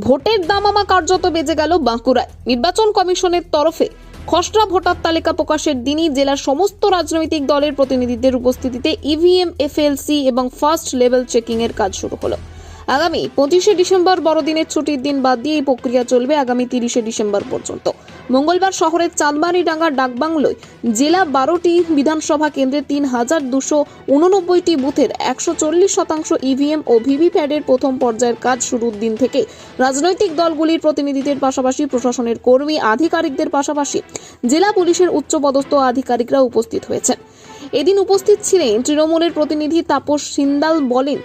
ভোটের দামামা কার্যত বেজে গেল বাঁকুড়ায়। নির্বাচন কমিশনের তরফে খসড়া ভোটার তালিকা প্রকাশের দিনই জেলার সমস্ত রাজনৈতিক দলের প্রতিনিধিদের উপস্থিতিতে ইভিএম, এফএলসি এবং ফার্স্ট লেভেল চেকিং এর কাজ শুরু হলো। আগামী 25শে ডিসেম্বর বড়দিনের ছুটির দিন বাদ দিয়ে এই প্রক্রিয়া চলবে আগামী 30শে ডিসেম্বর পর্যন্ত। মঙ্গলবার শহরের চাঁদমারিডাঙ্গা ডাকবাংলোয় জেলা 12টি বিধানসভা কেন্দ্রে 3289টি বুথের 140% ইভিএম ও ভিভিপ্যাটের প্রথম পর্যায়ের কাজ শুরুর দিন থেকে রাজনৈতিক দলগুলির প্রতিনিধিদের পাশাপাশি প্রশাসনের কর্মী আধিকারিকদের পাশাপাশি জেলা পুলিশের উচ্চপদস্থ আধিকারিকরা উপস্থিত হয়েছেন। এদিন উপস্থিত ছিলেন তৃণমূলের প্রতিনিধি তাপস সিন্দাল। বলেন,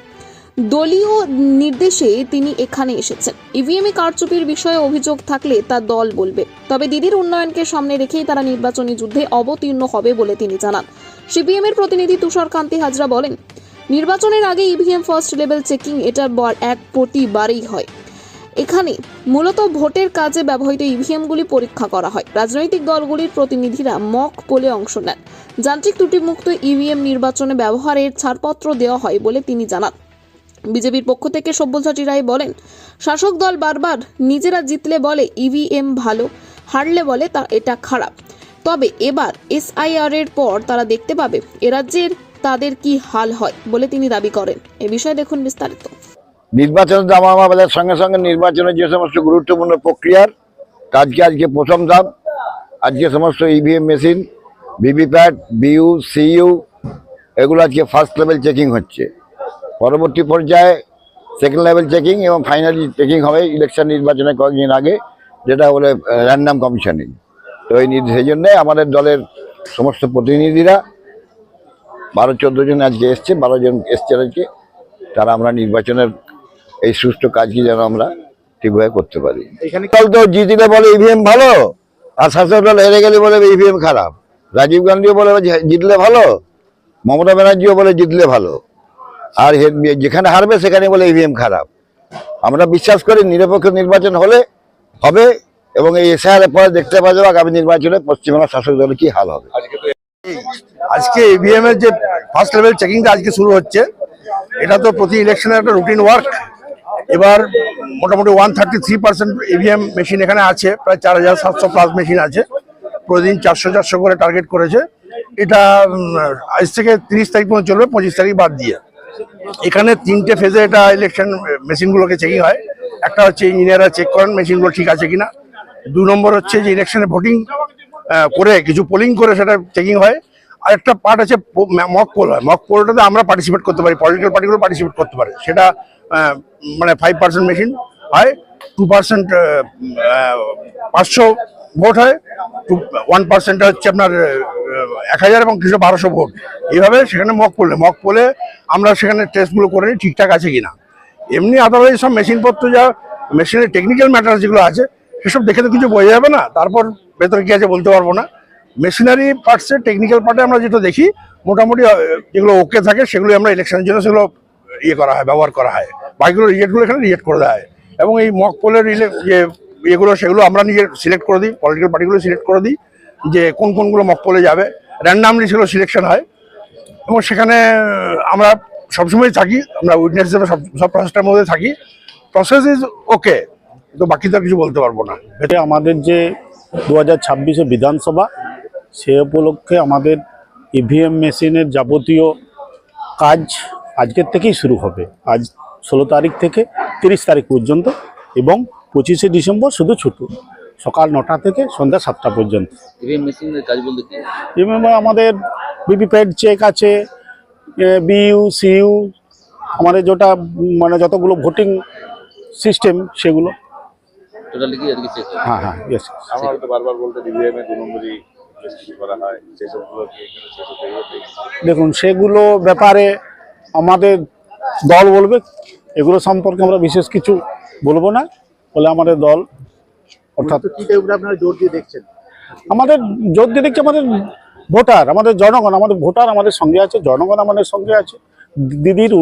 দলীয় নির্দেশে তিনি এখানে এসেছেন। ইভিএমে কারচুপির বিষয়ে অভিযোগ থাকলে তা দল বলবে, তবে দিদির উন্নয়নকে সামনে রেখেই তারা নির্বাচনী যুদ্ধে অবতীর্ণ হবে বলে তিনি জানান। সিপিএম এর প্রতিনিধি তুষার কান্তি হাজরা বলেন, নির্বাচনের আগে ইভিএম ফার্স্ট লেভেল চেকিং এটা প্রতিবারই হয়। এখানে মূলত ভোটের কাজে ব্যবহৃত ইভিএমগুলি পরীক্ষা করা হয়। রাজনৈতিক দলগুলির প্রতিনিধিরা মক পোলে অংশ নেন। যান্ত্রিক ত্রুটিমুক্ত ইভিএম নির্বাচনে ব্যবহারের ছাড়পত্র দেওয়া হয় বলে তিনি জানান। বিজেপির পক্ষ থেকে সব্যসাচী রায় বলেন, শাসক দল বারবার নিজেরা জিতলে বলে ইভিএম ভালো, হারলে বলে তা এটা খারাপ। তবে এবার এসআইআর এর পর তারা দেখতে পাবে এরাজ্যের তাদের কি হাল হয় বলে তিনি দাবি করেন। এ বিষয়ে দেখুন বিস্তারিত। নির্বাচনের দামামা বেলার সঙ্গে সঙ্গে নির্বাচনের যে সমস্ত গুরুত্বপূর্ণ প্রক্রিয়ার কাজকে আজকে প্রথম ধাপ। আজকে সমস্ত EVM machine, VVPAT, BU, CU এগুলো আজকে ফার্স্ট লেভেল চেকিং হচ্ছে। পরবর্তী পর্যায়ে সেকেন্ড লেভেল চেকিং এবং ফাইনালি চেকিং হবে ইলেকশন নির্বাচনের কয়েকদিন আগে, যেটা বলে র্যান্ডাম কমিশনিং। তো সেই জন্যে আমাদের দলের সমস্ত প্রতিনিধিরা 12-14 জন আজকে এসছে, 12 জন এসছে আজকে। তারা আমরা নির্বাচনের এই সুষ্ঠু কাজকে যেন আমরা ঠিকভাবে করতে পারি। এখানে দল তো জিতলে বলে ইভিএম ভালো, আর শাসক দল হেরে গেলে বলে ইভিএম খারাপ। রাজীব গান্ধীও বলে জিতলে ভালো, মমতা ব্যানার্জিও বলে জিতলে ভালো, আর যেখানে হারবে সেখানে বলে ইভিএম খারাপ। আমরা বিশ্বাস করি নিরপেক্ষ নির্বাচন হবে এবং এই এসআইআর এর পরে দেখতে পাওয়া যাবে আগামী নির্বাচনে পশ্চিমবঙ্গের শাসক দলের কি হাল হবে। আজকে ইভিএম এর যে ফার্স্ট লেভেল চেকিংটা আজকে শুরু হচ্ছে, এটা তো প্রতি ইলেকশনের একটা রুটিন ওয়ার্ক। এবার মোটামুটি 133% ইভিএম মেশিন এখানে আছে, প্রায় 4700+ মেশিন আছে। প্রতিদিন 400 করে টার্গেট করেছে। এটা আজ থেকে 30 তারিখ পর্যন্ত চলবে, 25 তারিখ বাদ দিয়ে। এখানে 3টে ফেজে এটা ইলেকশন মেশিনগুলোকে চেকিং হয়। একটা হচ্ছে ইঞ্জিনিয়াররা চেক করেন মেশিনগুলো ঠিক আছে কিনা। 2 নম্বর হচ্ছে যে ইলেকশনে ভোটিং করে কিছু পোলিং করে সেটা চেকিং হয়। আর একটা পার্ট আছে মক পোল হয়। মক পোলটাতে আমরা পার্টিসিপেট করতে পারি, পলিটিক্যাল পার্টিগুলো পার্টিসিপেট করতে পারে। সেটা মানে 5% মেশিন হয়, 2% 500 ভোট হয়, 1% হচ্ছে আপনার 1000 এবং কিছু 1200 ভোট। এইভাবে সেখানে মক পোলে আমরা সেখানে টেস্টগুলো করে নিই ঠিকঠাক আছে কিনা। এমনি আদারওয়াইজ সব মেশিনপত্র যা মেশিনের টেকনিক্যাল ম্যাটার যেগুলো আছে সেসব দেখে তো কিছু বোঝা যাবে না, তারপর ভেতরে কি আছে বলতে পারবো না। মেশিনারি পার্টসে টেকনিক্যাল পার্টে আমরা যেটা দেখি মোটামুটি যেগুলো ওকে থাকে সেগুলো আমরা ইলেকশনের জন্য সেগুলো করা হয়, ব্যবহার করা হয়। বাকিগুলো রিজেক্টগুলো এখানে রিজেক্ট করে দেওয়া হয়। এবং এই মক পোলের যে এগুলো সেগুলো আমরা নিজে সিলেক্ট করে দিই, পলিটিক্যাল পার্টিগুলো সিলেক্ট করে দিই যে কোনগুলো মক পোলে যাবে। র্যান্ডামলি সেগুলো সিলেকশন হয় এবং সেখানে আমরা সবসময় থাকি, আমরা উইটনেস হিসেবে সব প্রসেসটার মধ্যে থাকি। প্রসেস ইজ ওকে, তো বাকি তো কিছু বলতে পারবো না। এটা আমাদের যে 2026 বিধানসভা, সে উপলক্ষে আমাদের ইভিএম মেশিনের যাবতীয় কাজ আজকের থেকেই শুরু হবে। আজ 16 তারিখ থেকে 30 তারিখ পর্যন্ত এবং 25শে ডিসেম্বর শুধু ছুটি, সকাল 9টা থেকে সন্ধ্যা 7টা পর্যন্ত। ইভিএম মেশিনের কাজ বলতে কি? ইভিএম আমাদের ভিভিপ্যাট চেক আছে, বিইউ, সিইউ, আমাদের যেটা মানে যতগুলো ভোটিং সিস্টেম সেগুলো টোটালি কি আজকে চেক হয়? হ্যাঁ ইয়েস। আমরা তো বারবার বলতে ইভিএম এ 2 নম্বরই বেশি করা হয়, সেই সবগুলো কি এখানে শেষ হতে? দেখুন, সেগুলো ব্যাপারে আমাদের দল বলবে, এগুলো সম্পর্কে আমরা বিশেষ কিছু বলবো না বলে আমাদের দল, অর্থাৎ আপনারা জোর দিয়ে দেখছেন আমাদের জোর দিয়ে দেখছে আমাদের ভোটার, আমাদের জনগণ, আমাদের ভোটার আমাদের সঙ্গে আছে, জনগণ আমাদের সঙ্গে আছে। দিদির